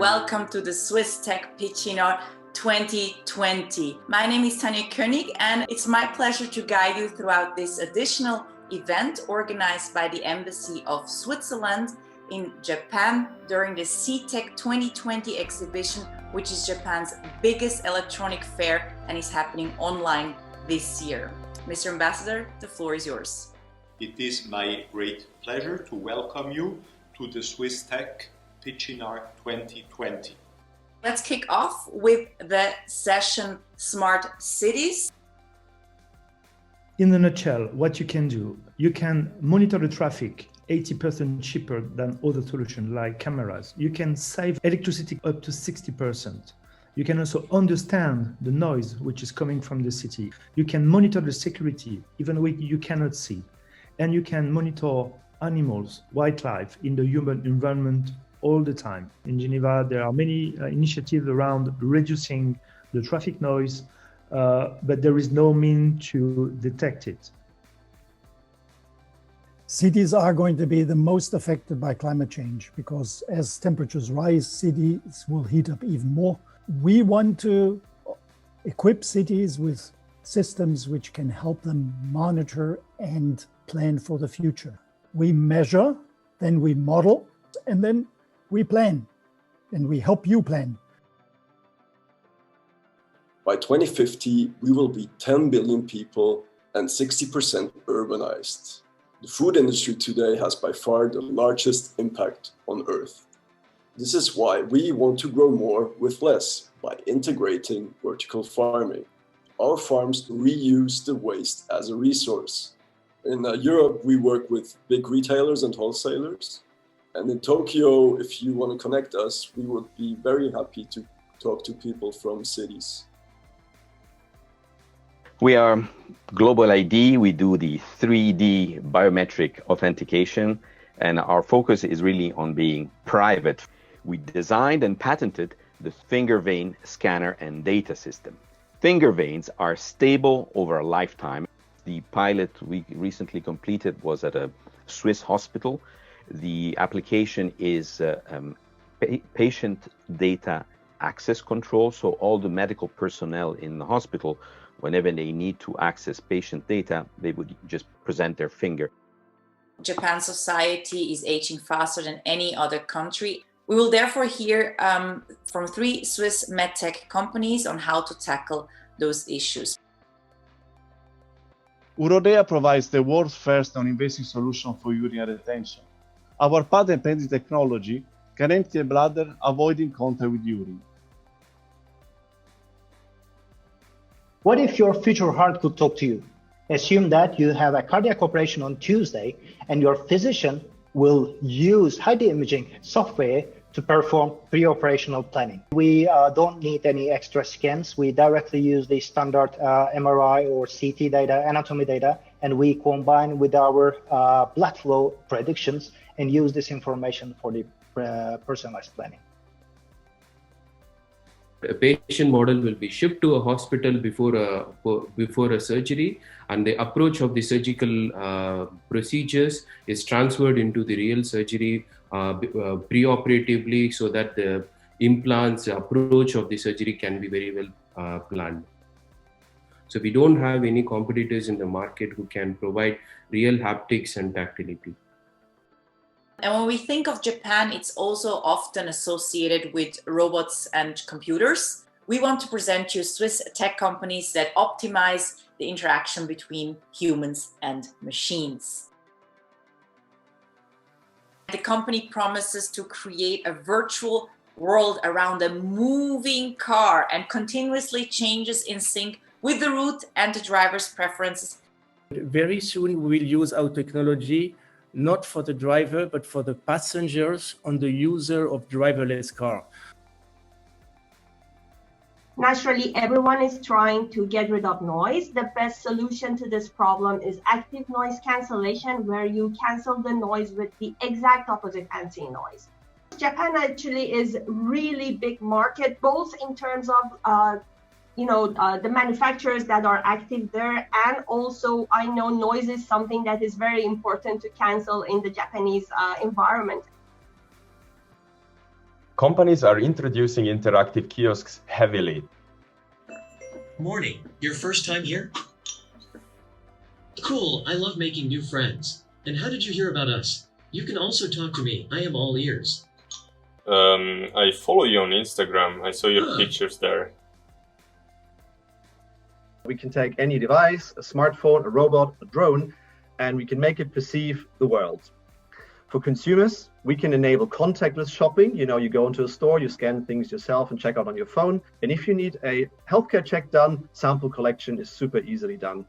welcome to the swisstech.pitchinar 2020. My name is Tanja König and it's my pleasure to guide you throughout this additional event organized by the Embassy of Switzerland in Japan during the CEATEC 2020 exhibition, which is Japan's biggest electronic fair and is happening online this year. Mr. Ambassador, the floor is yours. It is my great pleasure to welcome you to the swisstech.pitchinar 2020. Let's kick off with the session Smart Cities. In a nutshell, what you can do, you can monitor the traffic 80% cheaper than other solutions like cameras. You can save electricity up to 60%. You can also understand the noise which is coming from the city. You can monitor the security, even when you cannot see. And you can monitor animals, wildlife in the human environment all the time. In Geneva, there are many initiatives around reducing the traffic noise, but there is no means to detect it. Cities are going to be the most affected by climate change because as temperatures rise, cities will heat up even more. We want to equip cities with systems which can help them monitor and plan for the future. We measure, then we model, and then we plan, and we help you plan. By 2050, we will be 10 billion people and 60% urbanized. The food industry today has by far the largest impact on Earth. This is why we want to grow more with less by integrating vertical farming. Our farms reuse the waste as a resource. In Europe, we work with big retailers and wholesalers. And in Tokyo, if you want to connect us, we would be very happy to talk to people from cities. We are Global ID. We do the 3D biometric authentication, and our focus is really on being private. We designed and patented the finger vein scanner and data system. Finger veins are stable over a lifetime. The pilot we recently completed was at a Swiss hospital. The application is patient data access control. So all the medical personnel in the hospital, whenever they need to access patient data, they would just present their finger. Japan's society is aging faster than any other country. We will therefore hear from 3 Swiss medtech companies on how to tackle those issues. URODEA provides the world's first non-invasive solution for urinary retention. Our patent-pending technology can empty a bladder, avoiding contact with urine. What if your future heart could talk to you? Assume that you have a cardiac operation on Tuesday and your physician will use high-D imaging software to perform pre-operational planning. We don't need any extra scans. We directly use the standard MRI or CT data, anatomy data, and we combine with our blood flow predictions and use this information for the personalized planning. A patient model will be shipped to a hospital before a surgery, and the approach of the surgical procedures is transferred into the real surgery preoperatively, so that the implants approach of the surgery can be very well planned. So we don't have any competitors in the market who can provide real haptics and tactility. And when we think of Japan, it's also often associated with robots and computers. We want to present you Swiss tech companies that optimize the interaction between humans and machines. The company promises to create a virtual world around a moving car and continuously changes in sync with the route and the driver's preferences. Very soon we will use our technology not for the driver, but for the passengers and the user of driverless car. Naturally, everyone is trying to get rid of noise. The best solution to this problem is active noise cancellation, where you cancel the noise with the exact opposite anti-noise. Japan actually is really big market, both in terms of the manufacturers that are active there, and also I know noise is something that is very important to cancel in the Japanese environment. Companies are introducing interactive kiosks heavily. Morning. Your first time here? Cool. I love making new friends. And how did you hear about us? You can also talk to me. I am all ears. I follow you on Instagram. I saw your pictures there. We can take any device, a smartphone, a robot, a drone, and we can make it perceive the world. For consumers, we can enable contactless shopping. You know, you go into a store, you scan things yourself and check out on your phone. And if you need a healthcare check done, sample collection is super easily done.